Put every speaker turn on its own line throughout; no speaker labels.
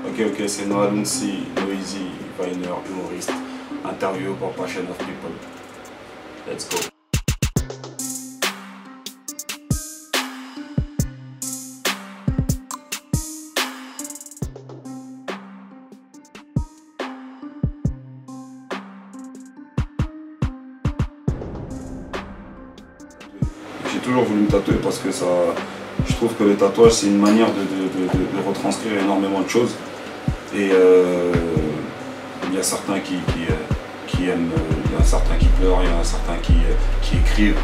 Ok, c'est Noah Lunsi, Noisy, Viner, humoriste, interview pour Passion of People. Let's go. J'ai toujours voulu me tatouer parce que ça, je trouve que le tatouage c'est une manière de retranscrire énormément de choses. Et il y a certains qui aiment, il y en a certains qui pleurent, il y en a certains qui écrivent,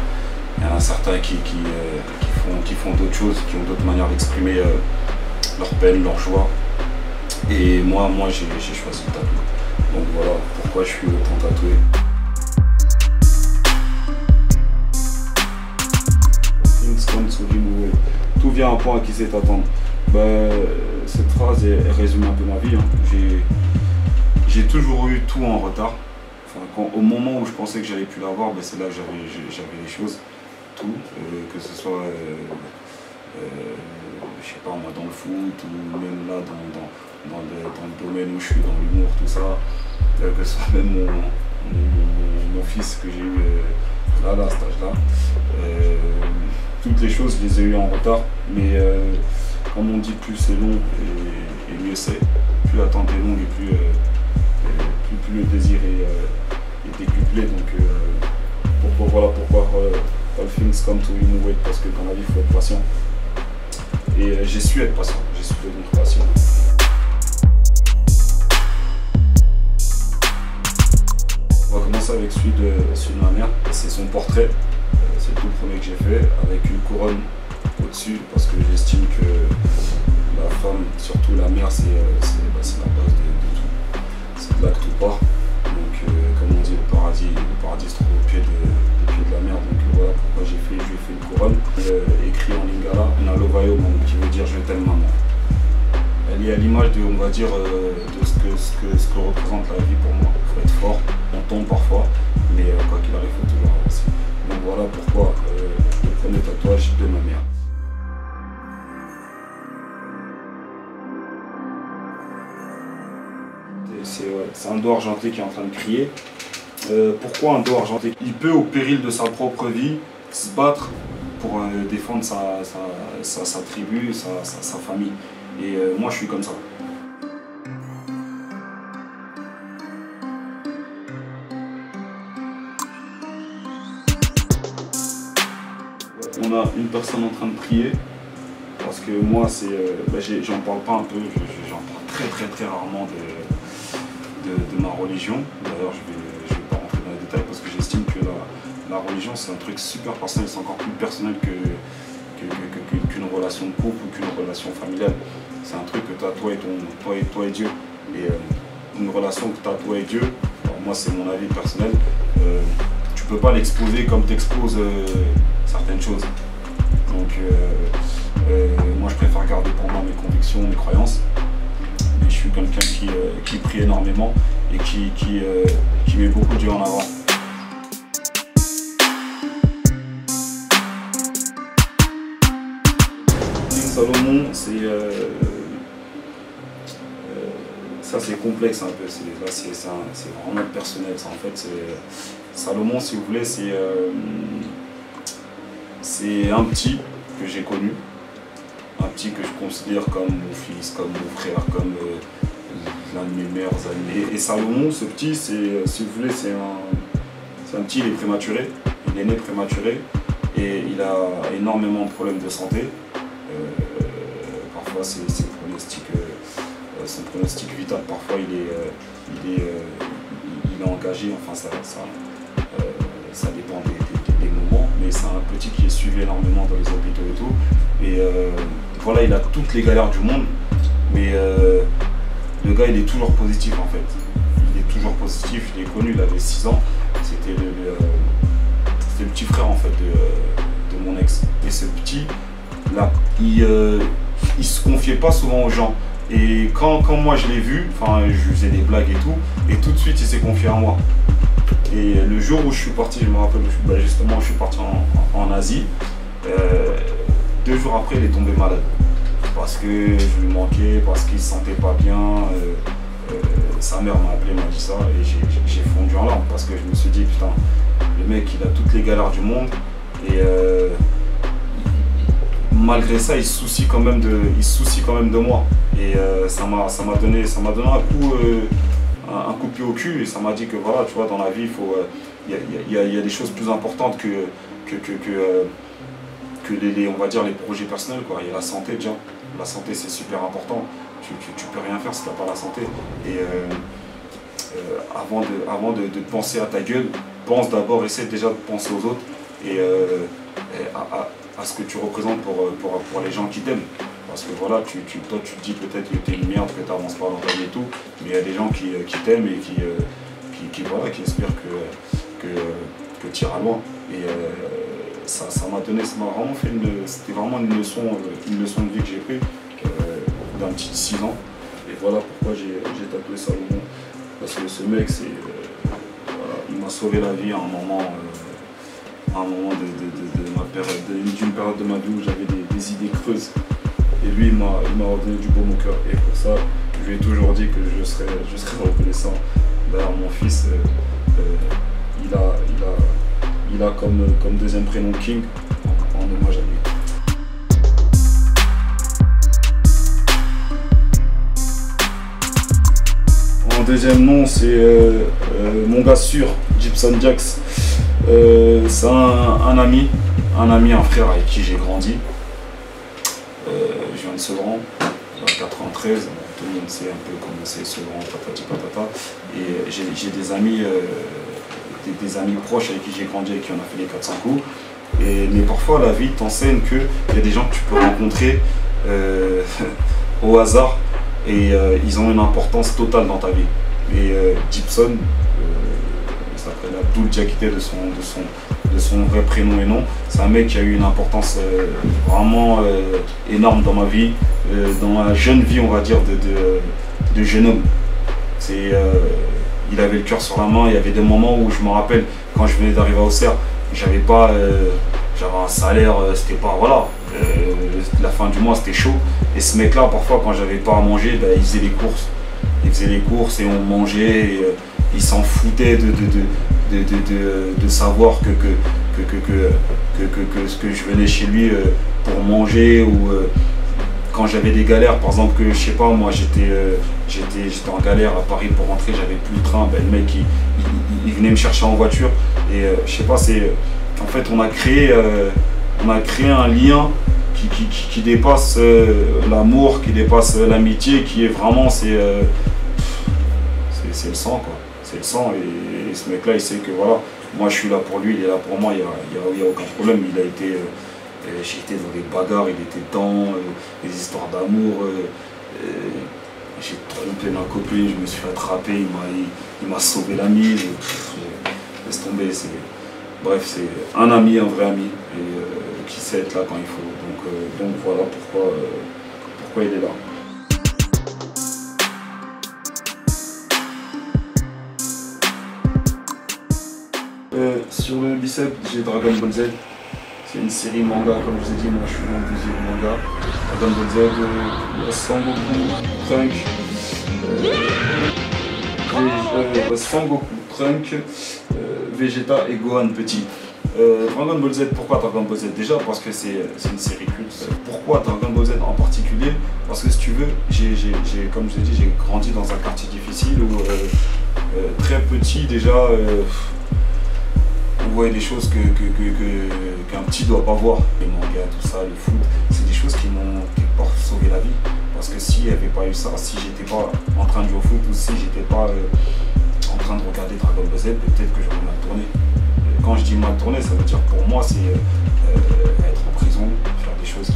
il y en a certains qui font d'autres choses, qui ont d'autres manières d'exprimer leur peine, leur joie. Et moi j'ai choisi le tatouage. Donc voilà pourquoi je suis autant tatoué. Tout vient à un point à qui sait t'attendre. Cette phrase elle résume un peu ma vie. Hein. J'ai toujours eu tout en retard. Enfin, au moment où je pensais que j'allais plus l'avoir, c'est là que j'avais les choses. Tout. Que ce soit je sais pas moi, dans le foot ou même là dans le domaine où je suis, dans l'humour, tout ça. Que ce soit même mon fils que j'ai eu là à cet âge-là. Toutes les choses, je les ai eues en retard, mais comme on dit, plus c'est long et mieux c'est. Plus l'attente est longue et plus le désir est décuplé. Donc voilà pourquoi all things come to you wait, parce que dans la vie il faut être patient. Et j'ai su être patient, j'ai su devenir patient. On va commencer avec celui de ma mère, c'est son portrait. C'est le tout premier que j'ai fait, avec une couronne au-dessus, parce que j'estime que la femme, surtout la mère, c'est la base de tout. C'est de là que tout part. Donc, comme on dit, le paradis se trouve au pied de la mer. Donc voilà pourquoi j'ai fait une couronne. Écrit en lingala, Nalovayo, qui veut dire je t'aime maman. Elle est à l'image de, on va dire, de ce que représente la vie pour moi. Il faut être fort, on tombe parfois, mais quoi qu'il arrive, il faut toujours avancer. Donc voilà pourquoi le premier tatouage de ma mère. C'est un dos argenté qui est en train de crier. Pourquoi un dos argenté? Il peut, au péril de sa propre vie, se battre pour défendre sa tribu, sa famille. Et moi je suis comme ça. On a une personne en train de prier, parce que moi j'en parle pas un peu, j'en parle très rarement de ma religion. D'ailleurs je vais pas rentrer dans les détails parce que j'estime que la religion c'est un truc super personnel, c'est encore plus personnel qu'une relation de couple ou qu'une relation familiale. C'est un truc que tu as toi et Dieu. Et une relation que tu as toi et Dieu, alors moi c'est mon avis personnel, tu peux pas l'exposer comme tu exposes certaines choses. Donc moi je préfère garder pour moi mes convictions, mes croyances. Mais je suis quelqu'un qui prie énormément et qui met beaucoup Dieu en avant. Salomon, ça c'est complexe un peu, c'est vraiment personnel. Ça, en fait, Salomon, si vous voulez, c'est un petit que j'ai connu, un petit que je considère comme mon fils, comme mon frère, comme l'un de mes meilleurs amis. Et Salomon, ce petit, si vous voulez, c'est un petit, il est prématuré, il est né prématuré et il a énormément de problèmes de santé. Parfois son pronostic vital, parfois il est engagé, enfin ça dépend des moments, mais c'est un petit qui est suivi énormément dans les hôpitaux et tout. Et voilà, il a toutes les galères du monde, mais le gars il est toujours positif en fait. Il est toujours positif, il est connu, il avait 6 ans, c'était le petit frère en fait de mon ex. Et ce petit, là, il se confiait pas souvent aux gens. Et quand moi je l'ai vu, je faisais des blagues et tout de suite il s'est confié à moi. Et le jour où je suis parti, je me rappelle, je suis parti en Asie, 2 jours après il est tombé malade. parce que je lui manquais, parce qu'il se sentait pas bien. Sa mère m'a appelé, m'a dit ça, et j'ai fondu en larmes parce que je me suis dit, putain, le mec il a toutes les galères du monde, et malgré ça il se soucie quand même de moi. Et ça m'a donné un coup de pied au cul, et ça m'a dit que voilà, tu vois, dans la vie il y a des choses plus importantes que on va dire les projets personnels, quoi. Il y a la santé déjà. La santé c'est super important. Tu peux rien faire si tu n'as pas la santé. Et avant de penser à ta gueule, pense d'abord, essaie déjà de penser aux autres et à ce que tu représentes pour les gens qui t'aiment. Parce que voilà, toi tu te dis peut-être que tu es une merde, que tu n'avances pas dans ta vie et tout, mais il y a des gens qui t'aiment et qui espèrent que tu iras loin. Et ça m'a vraiment fait c'était vraiment une leçon de vie que j'ai prise d'un petit 6 ans. Et voilà pourquoi j'ai tatoué Salomon. Parce que ce mec, voilà, il m'a sauvé la vie à un moment d'une période de ma vie où j'avais des idées creuses. Et lui, il m'a redonné du baume au cœur. Et pour ça, je lui ai toujours dit que je serais reconnaissant. D'ailleurs, mon fils, il a comme deuxième prénom King, en hommage à lui. Mon deuxième nom, c'est mon gars sûr, Gibson Jax. C'est un ami, un frère avec qui j'ai grandi. Je viens de Sevran, en 93. Tout le monde sait un peu comment c'est Sevran, patati patata. Et j'ai des amis proches avec qui j'ai grandi, avec qui on a fait les 400 coups. Mais parfois la vie t'enseigne qu'il y a des gens que tu peux rencontrer au hasard et ils ont une importance totale dans ta vie. Et Gibson, il s'appelle Abdul Diakité de son vrai prénom et nom, c'est un mec qui a eu une importance vraiment énorme dans ma vie, dans la jeune vie, on va dire, de jeune homme. Il avait le cœur sur la main. Il y avait des moments où je me rappelle, quand je venais d'arriver à Auxerre, j'avais un salaire, c'était pas, voilà, la fin du mois c'était chaud. Et ce mec là, parfois quand j'avais pas à manger, il faisait les courses. Il faisait les courses et on mangeait, et il s'en foutait de savoir que je venais chez lui pour manger, ou quand j'avais des galères, par exemple, que je sais pas, moi j'étais en galère à Paris pour rentrer, j'avais plus de train, le mec il venait me chercher en voiture, et je sais pas, en fait on a créé un lien qui dépasse l'amour, qui dépasse l'amitié, qui est vraiment, c'est le sang, quoi. C'est le sang, et ce mec là il sait que voilà, moi je suis là pour lui, il est là pour moi, il y a aucun problème. J'ai été dans des bagarres, il était dedans, des histoires d'amour, j'ai trompé ma copine, je me suis fait attraper, il m'a sauvé la mise, laisse tomber. Bref, c'est un ami, un vrai ami, et qui sait être là quand il faut. Donc voilà pourquoi il est là. Sur le bicep, j'ai Dragon Ball Z. C'est une série manga, comme je vous ai dit, moi je suis dans le deuxième manga. Dragon Ball Z, Sangoku, Trunk, Vegeta et Gohan petit. Dragon Ball Z, pourquoi Dragon Ball Z? Déjà parce que c'est une série culte. Pourquoi Dragon Ball Z en particulier? Parce que si tu veux, comme je l'ai dit, j'ai grandi dans un quartier difficile où très petit déjà, on voyait des choses qu'un petit doit pas voir. Les mangas, tout ça, le foot, c'est des choses qui m'ont sauvé la vie. Parce que s'il n'y avait pas eu ça, si j'étais pas en train de jouer au foot, ou si j'étais pas en train de regarder Dragon Ball Z, peut-être que j'aurais mal tourné. Quand je dis mal tourné, ça veut dire pour moi c'est être en prison, faire des choses ou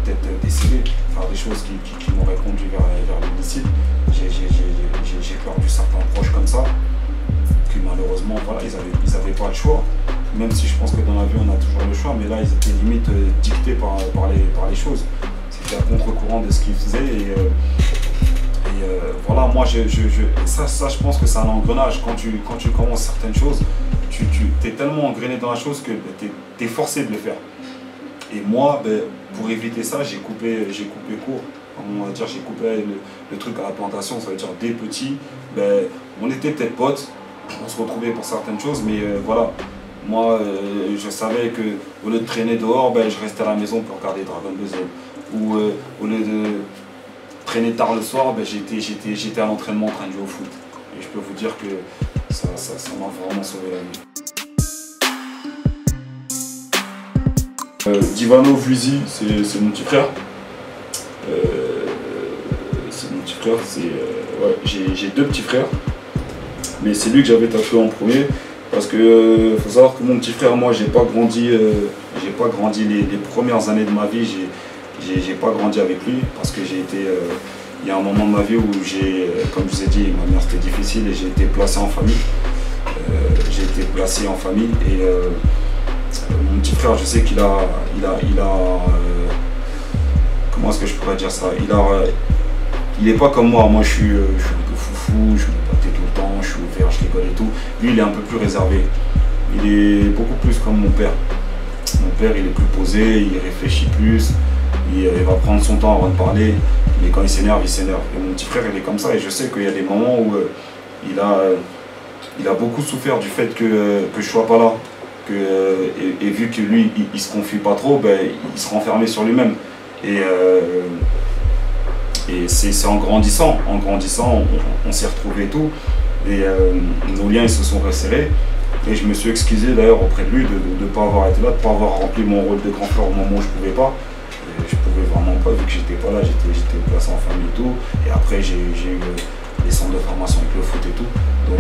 peut-être décéder, faire des choses qui m'auraient conduit vers l'homicide. J'ai perdu certains proches comme ça, que malheureusement voilà, ils avaient pas le choix. Même si je pense que dans la vie on a toujours le choix, mais là ils étaient limite dictés par les choses. C'était à contre-courant de ce qu'ils faisaient, et voilà, moi ça je pense que c'est un engrenage. Quand tu commences certaines choses, tu es tellement engrainé dans la chose que tu es forcé de le faire. Et moi, ben, pour éviter ça, j'ai coupé court. On va dire, j'ai coupé le truc à la plantation, ça veut dire des petits. Ben, on était peut-être potes, on se retrouvait pour certaines choses, mais voilà. Moi, je savais que au lieu de traîner dehors, ben, je restais à la maison pour regarder Dragon Ball Z. Ou au lieu de traîner tard le soir, ben, j'étais à l'entraînement en train de jouer au foot. Et je peux vous dire que ça m'a vraiment sauvé la vie. Divano Vuisi, c'est mon petit frère. C'est mon petit frère, ouais, j'ai deux petits frères, mais c'est lui que j'avais tatoué en premier parce que faut savoir que mon petit frère, moi, j'ai pas grandi les premières années de ma vie, j'ai pas grandi avec lui parce que j'ai été, il y a un moment de ma vie où comme je vous ai dit, ma mère c'était difficile et j'ai été placé en famille. Et mon petit frère, je sais qu'il a comment est-ce que je pourrais dire ça? Il est pas comme moi. Moi, je suis un peu foufou, je me battais tout le temps, je suis ouvert, je rigole et tout. Lui, il est un peu plus réservé. Il est beaucoup plus comme mon père. Mon père, il est plus posé, il réfléchit plus, il va prendre son temps avant de parler. Mais quand il s'énerve, il s'énerve. Et mon petit frère, il est comme ça. Et je sais qu'il y a des moments où il a beaucoup souffert du fait que je sois pas là. Et vu que lui, il se confie pas trop, ben, il se renfermait sur lui-même. Et c'est en grandissant, on s'est retrouvés et tout. Et nos liens ils se sont resserrés. Et je me suis excusé d'ailleurs auprès de lui de ne pas avoir été là, de ne pas avoir rempli mon rôle de grand frère au moment où je ne pouvais pas. Et je pouvais vraiment pas, vu que j'étais pas là, j'étais placé en famille et tout. Et après j'ai eu les centres de formation avec le foot et tout. Donc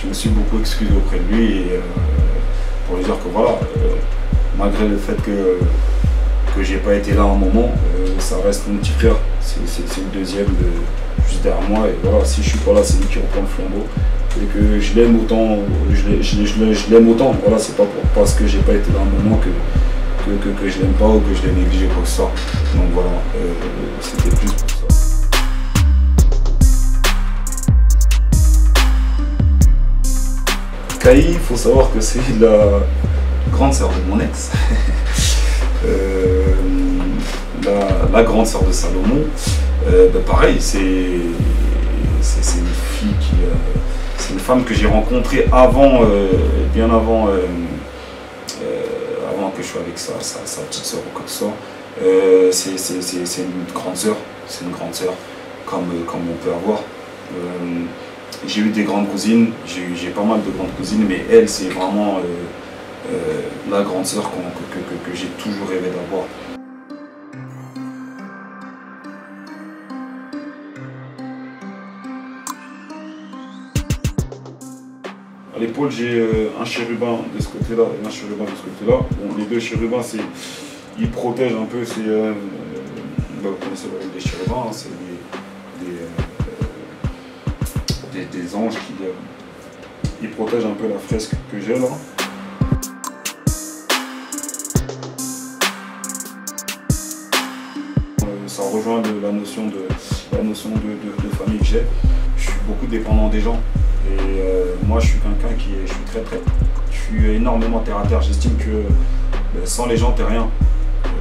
je me suis beaucoup excusé auprès de lui et, pour lui dire que voilà, malgré le fait que j'ai pas été là un moment, ça reste mon petit frère, c'est le deuxième juste derrière moi, et voilà, si je suis pas là, c'est lui qui reprend le flambeau, et que je l'aime autant, je l'aime autant, voilà, c'est pas parce que j'ai pas été là un moment que je l'aime pas ou que je l'ai négligé quoi que ce soit, donc voilà, c'était plus pour ça. Kai, il faut savoir que c'est la grande sœur de mon ex. La grande sœur de Salomon, pareil, c'est une fille c'est une femme que j'ai rencontrée avant, bien avant, avant que je sois avec sa petite sœur ou quoi que ce soit. C'est une grande sœur, comme on peut avoir. J'ai eu des grandes cousines, j'ai pas mal de grandes cousines, mais elle, c'est vraiment la grande sœur que j'ai toujours rêvé d'avoir. À l'épaule, j'ai un chérubin de ce côté-là et un chérubin de ce côté-là. Bon, les deux chérubins, ils protègent un peu, vous connaissez les chérubins, hein, c'est des anges qui protègent un peu la fresque que j'ai là. Ça rejoint la notion de famille que j'ai. Je suis beaucoup dépendant des gens. Et moi, je suis quelqu'un je suis énormément terre à terre. J'estime que sans les gens, t'es rien.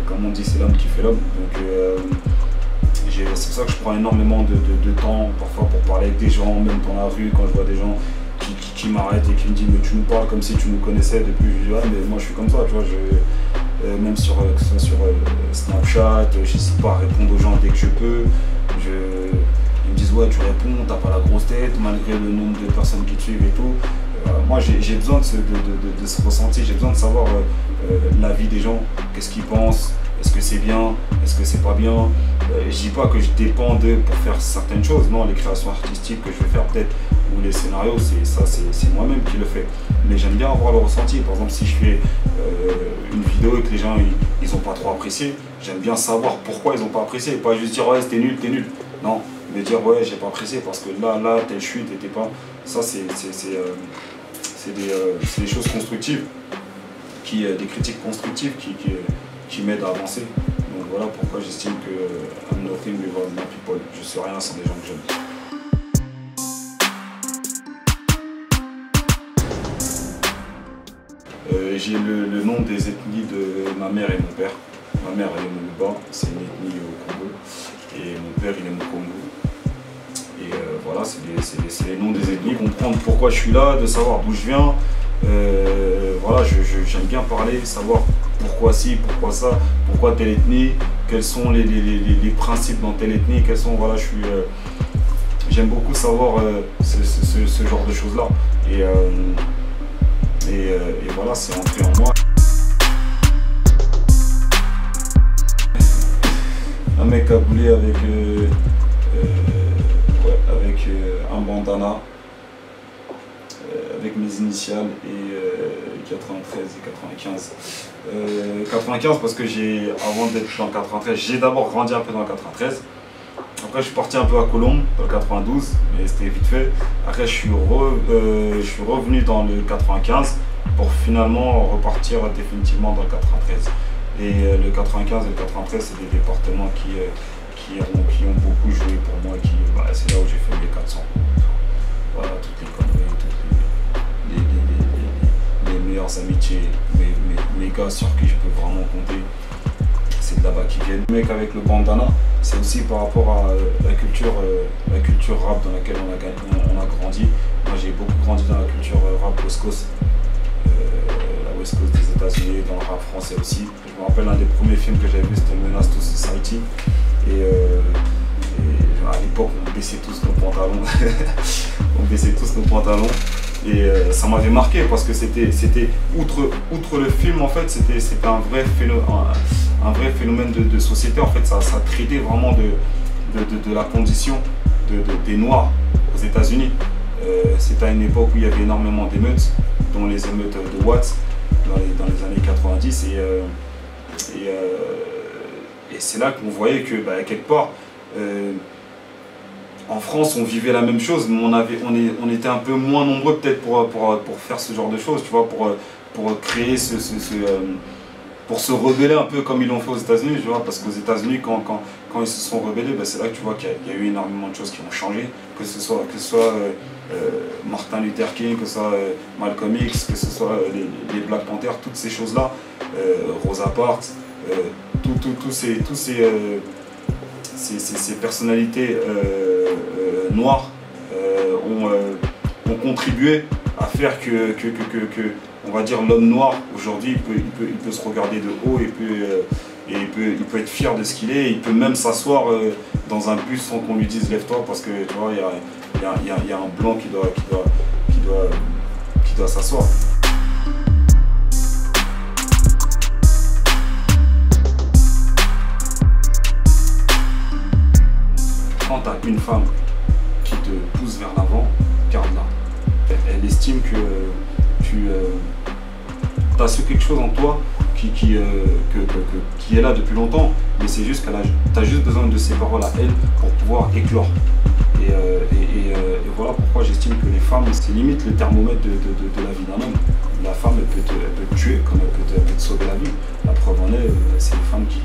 Comme on dit, c'est l'homme qui fait l'homme. Donc c'est pour ça que je prends énormément de temps parfois pour parler avec des gens, même dans la rue, quand je vois des gens qui m'arrêtent et qui me disent mais tu nous parles comme si tu nous connaissais depuis. Je dis ouais, mais moi je suis comme ça, tu vois. Même que ce soit sur Snapchat, j'hésite pas à répondre aux gens dès que je peux. Ils me disent ouais, tu réponds, t'as pas la grosse tête malgré le nombre de personnes qui te suivent et tout. Moi j'ai besoin de ce ressenti, j'ai besoin de savoir la vie des gens, qu'est-ce qu'ils pensent, est-ce que c'est bien, est-ce que c'est pas bien. Je dis pas que je dépends d'eux pour faire certaines choses, non, les créations artistiques que je vais faire peut-être, ou les scénarios, c'est moi-même qui le fais. Mais j'aime bien avoir le ressenti. Par exemple, si je fais une vidéo et que les gens ils ont pas trop apprécié, j'aime bien savoir pourquoi ils ont pas apprécié, et pas juste dire ouais c'était nul, t'es nul. Non, mais dire ouais j'ai pas apprécié parce que là telle chute était pas. Ça c'est des choses constructives, des critiques constructives qui m'aident à avancer. Donc voilà pourquoi j'estime que I'm nothing without my people. Je suis rien sans les gens que j'aime. j'ai le nom des ethnies de ma mère et mon père. Ma mère, elle est Moluba, c'est une ethnie au Congo. Et mon père, il est Mukongo. Et voilà, c'est les noms des ethnies. Comprendre pourquoi je suis là, de savoir d'où je viens. Voilà, j'aime bien parler, savoir pourquoi ci, pourquoi ça, pourquoi telle ethnie, quels sont les principes dans telle ethnie, quels sont, voilà, j'aime beaucoup savoir ce genre de choses-là. Et voilà, c'est entré en moi. Un mec cagoulé avec, un bandana, avec mes initiales et 93 et 95. 95 parce que avant d'être dans le 93, j'ai d'abord grandi un peu dans le 93. Après je suis parti un peu à Colombes dans le 92, mais c'était vite fait. Après je suis revenu dans le 95 pour finalement repartir définitivement dans le 93. Et le 95 et le 93, c'est des départements qui ont beaucoup joué pour moi. C'est là où j'ai fait mes 400. Voilà, toutes les conneries, les meilleures amitiés, mes gars sur qui je peux vraiment compter, c'est de là-bas qu'ils viennent. Le mec avec le bandana, c'est aussi par rapport à la culture rap dans laquelle on a grandi. Moi j'ai beaucoup grandi dans la culture rap West Coast. La West Coast des États-Unis, dans le rap français aussi. Je me rappelle un des premiers films que j'avais vu, c'était Menace to Society. Et à l'époque, on baissait tous nos pantalons. On baissait tous nos pantalons. Et ça m'avait marqué parce que c'était outre le film, en fait, c'était un vrai phénomène de société. En fait, ça traitait vraiment de la condition des Noirs aux États-Unis. C'était à une époque où il y avait énormément d'émeutes, dont les émeutes de Watts dans les années 90. Et c'est là qu'on voyait que, quelque part, en France, on vivait la même chose, mais on était un peu moins nombreux peut-être pour faire ce genre de choses, tu vois, pour créer pour se rebeller un peu comme ils l'ont fait aux États-Unis, tu vois, parce qu'aux États-Unis, quand ils se sont rebellés, c'est là que tu vois qu'il y a eu énormément de choses qui ont changé, que ce soit Martin Luther King, que ce soit Malcolm X, que ce soit les Black Panthers, toutes ces choses-là, Rosa Parks, tous ces personnalités noires ont contribué à faire que on va dire, l'homme noir aujourd'hui, il peut se regarder de haut et il peut être fier de ce qu'il est. Il peut même s'asseoir dans un bus sans qu'on lui dise lève-toi, parce que tu vois, il y a un blanc qui doit s'asseoir. Quand tu as une femme qui te pousse vers l'avant, garde-la. Elle estime que tu as su quelque chose en toi qui est là depuis longtemps, mais c'est juste tu as juste besoin de ces paroles à elle pour pouvoir éclore. Et voilà pourquoi j'estime que les femmes, c'est limite le thermomètre de la vie d'un homme. La femme, elle peut te tuer comme elle peut te sauver la vie. La preuve en est, c'est les femmes qui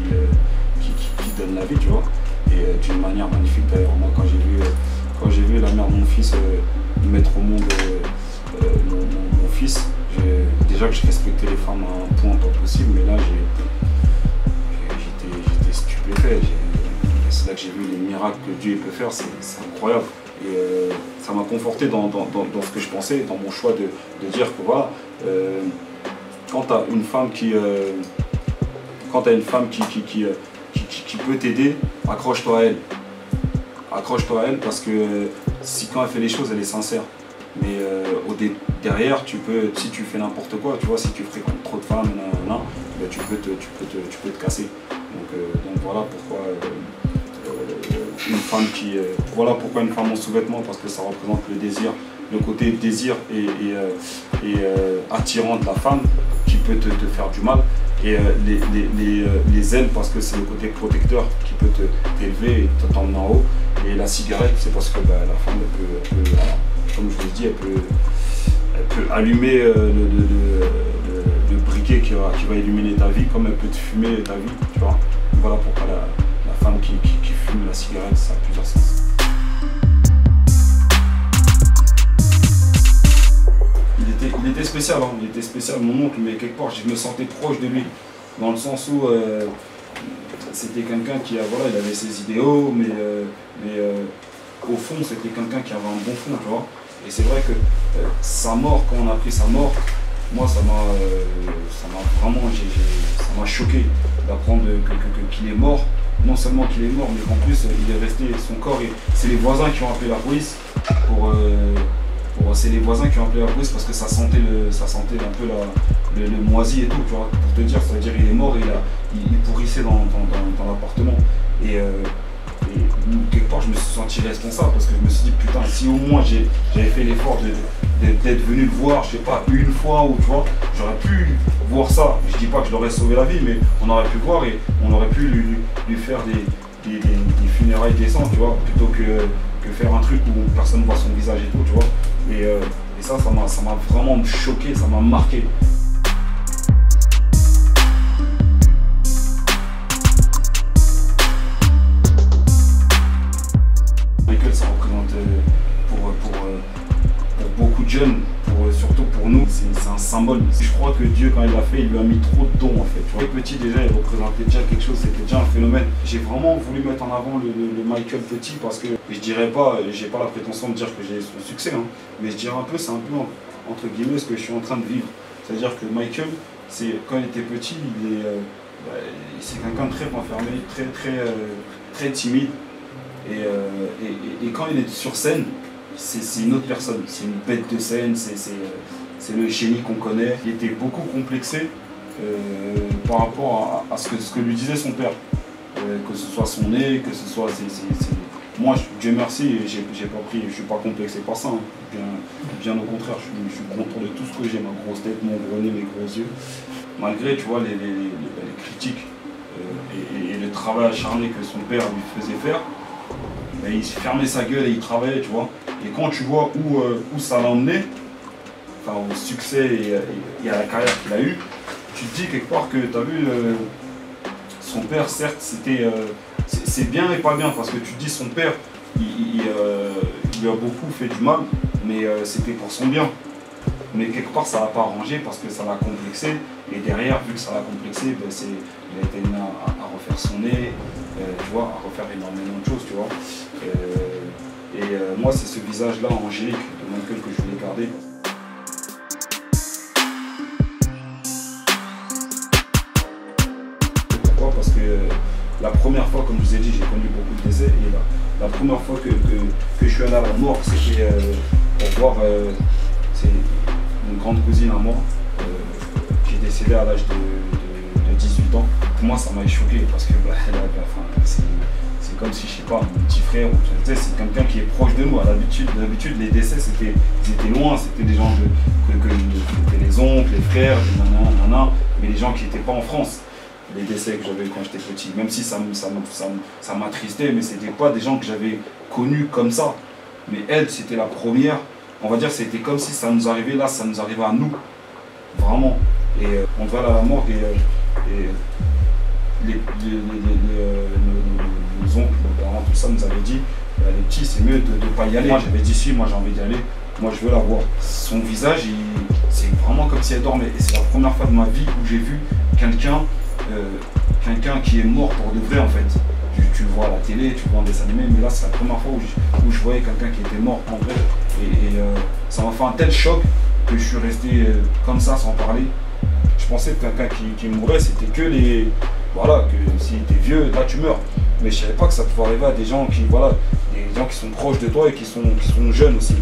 donnent la vie, tu vois. Et d'une manière magnifique d'ailleurs. Moi, quand j'ai vu la mère de mon fils mettre au monde mon fils, déjà que je respectais les femmes à un point pas possible, mais là j'étais stupéfait. C'est là que j'ai vu les miracles que Dieu peut faire, c'est incroyable. Et ça m'a conforté dans ce que je pensais, dans mon choix de dire que voilà, quand tu as une femme qui peut t'aider, accroche-toi à elle. Accroche-toi à elle parce que quand elle fait les choses, elle est sincère. Mais derrière, si tu fais n'importe quoi, tu vois, si tu fréquentes trop de femmes, tu peux te casser. Donc voilà pourquoi voilà pourquoi une femme en sous-vêtements, parce que ça représente le désir, le côté désir et attirant de la femme qui peut te faire du mal. Et les ailes, parce que c'est le côté protecteur qui peut t'élever et t'emmener en haut. Et la cigarette, c'est parce que la femme, elle peut comme je vous l'ai dit, elle peut allumer le briquet qui va illuminer ta vie, comme elle peut te fumer ta vie, tu vois. Voilà pourquoi la femme qui fume la cigarette, ça a plusieurs sens. Il était était spécial, hein. Il était spécial, mon oncle, mais quelque part, je me sentais proche de lui. Dans le sens où c'était quelqu'un qui voilà, il avait ses idéaux, mais au fond, c'était quelqu'un qui avait un bon fond, tu vois. Et c'est vrai que sa mort, quand on a appris sa mort, moi, ça m'a vraiment, ça m'a choqué d'apprendre qu'il est mort. Non seulement qu'il est mort, mais qu'en plus, il est resté, son corps, c'est les voisins qui ont appelé la police c'est les voisins qui ont appelé la police parce que ça sentait un peu le moisi et tout, tu vois, pour te dire, ça veut dire il est mort et il pourrissait dans l'appartement. Et quelque part, je me suis senti responsable parce que je me suis dit, putain, si au moins j'avais fait l'effort d'être venu le voir, je sais pas, une fois, ou tu vois, j'aurais pu voir ça. Je dis pas que je l'aurais sauvé la vie, mais on aurait pu voir et on aurait pu lui faire des funérailles décentes, tu vois, plutôt que faire un truc où personne ne voit son visage et tout, tu vois. Et ça m'a vraiment choqué, ça m'a marqué. Michael, ça représente pour beaucoup de jeunes, surtout pour nous, c'est un symbole. Je crois que Dieu, quand il l'a fait, il lui a mis trop de dons en fait. Tu vois, petit déjà, il représentait déjà quelque chose, c'était déjà un phénomène. J'ai vraiment voulu mettre en avant le Michael petit parce que je dirais pas, j'ai pas la prétention de dire que j'ai son succès, hein, mais je dirais un peu, c'est un peu entre guillemets ce que je suis en train de vivre. C'est-à-dire que Michael, quand il était petit, c'est quelqu'un de très renfermé, très timide. Et quand il est sur scène, c'est une autre personne, c'est une bête de scène, c'est le génie qu'on connaît. Il était beaucoup complexé par rapport à ce que lui disait son père, que ce soit son nez, que ce soit Moi, Dieu merci, je suis pas complexé par ça, hein. Bien au contraire, je suis content de tout ce que j'ai, ma grosse tête, mon gros nez, mes gros yeux. Malgré, tu vois, les critiques et le travail acharné que son père lui faisait faire, mais il fermait sa gueule et il travaillait, tu vois. Et quand tu vois où ça l'a emmené, enfin au succès et à la carrière qu'il a eue, tu te dis quelque part que tu as vu son père, certes, c'est bien et pas bien, parce que tu te dis son père, il lui a beaucoup fait du mal, mais c'était pour son bien. Mais quelque part, ça l'a pas arrangé parce que ça l'a complexé. Et derrière, vu que ça l'a complexé, ben, il a été amené à refaire son nez, tu vois, à refaire énormément de choses, tu vois. Moi, c'est ce visage-là angélique de Michael que je voulais garder. Pourquoi? Parce que la première fois, comme je vous ai dit, j'ai connu beaucoup de décès. Et la première fois que je suis allé à la mort, c'était pour voir une grande cousine à moi qui est décédée à l'âge de 18 ans. Pour moi, ça m'a choqué parce que c'est comme si, je sais pas, mon petit frère, c'est quelqu'un qui est proche de nous. D'habitude, les décès, ils étaient loin, c'était des gens c'était les oncles, les frères, les nanas, mais les gens qui n'étaient pas en France. Les décès que j'avais quand j'étais petit, même si ça m'attristait, mais c'était pas des gens que j'avais connus comme ça. Mais elle, c'était la première. On va dire, c'était comme si ça nous arrivait là, ça nous arrivait à nous, vraiment. Et on devait aller à la morgue et nos oncles, nos parents, tout ça nous avaient dit, les petits, c'est mieux de ne pas y aller. Moi, j'avais dit si, moi j'ai envie d'y aller, moi je veux la voir. Son visage, c'est vraiment comme si elle dormait. Et c'est la première fois de ma vie où j'ai vu quelqu'un qui est mort pour de vrai en fait. Tu le vois à la télé, tu le vois en dessin animé, mais là c'est la première fois où je voyais quelqu'un qui était mort en vrai. Et ça m'a fait un tel choc que je suis resté comme ça sans parler. Je pensais que quelqu'un qui mourait, c'était que les... Voilà, que si t'es vieux, là tu meurs. Mais je savais pas que ça pouvait arriver à des gens qui, voilà, des gens qui sont proches de toi et qui sont jeunes aussi.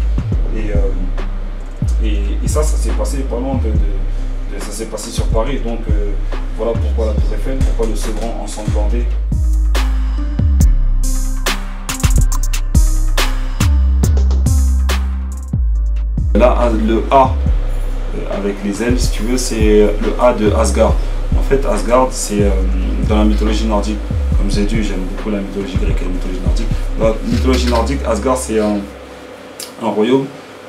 Et ça s'est passé pas loin ça s'est passé sur Paris. Donc voilà pourquoi la Tour Eiffel, pourquoi le Sevran ensanglanté. Là, le A avec les ailes, si tu veux, c'est le A de Asgard. En fait, Asgard, c'est dans la mythologie nordique. Comme j'ai dit, j'aime beaucoup la mythologie grecque et la mythologie nordique. Dans la mythologie nordique, Asgard, c'est un royaume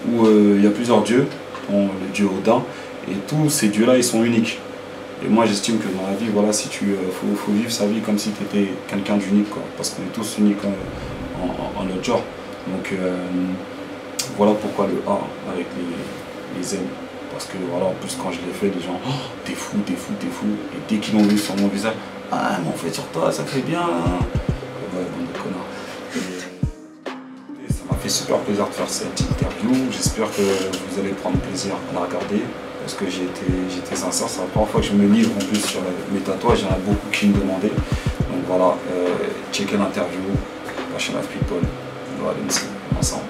où il y a plusieurs dieux, dont le dieu Odin, et tous ces dieux-là, ils sont uniques. Et moi, j'estime que dans la vie, voilà, si faut vivre sa vie comme si tu étais quelqu'un d'unique, parce qu'on est tous uniques en notre genre. Donc, voilà pourquoi le A avec les ailes. parce que voilà, en plus quand je l'ai fait, les gens, oh, t'es fou, t'es fou, t'es fou. Et dès qu'ils l'ont vu sur mon visage, ah mais en fait sur toi ça fait bien. Ouais, bon de connards. Et ça m'a fait super plaisir de faire cette interview. J'espère que vous allez prendre plaisir à la regarder. Parce que j'étais sincère, c'est la première fois que je me livre en plus sur mes tatouages, il y en a beaucoup qui me demandaient. Donc voilà, checkez l'interview, Passion of People, on va aller ensemble.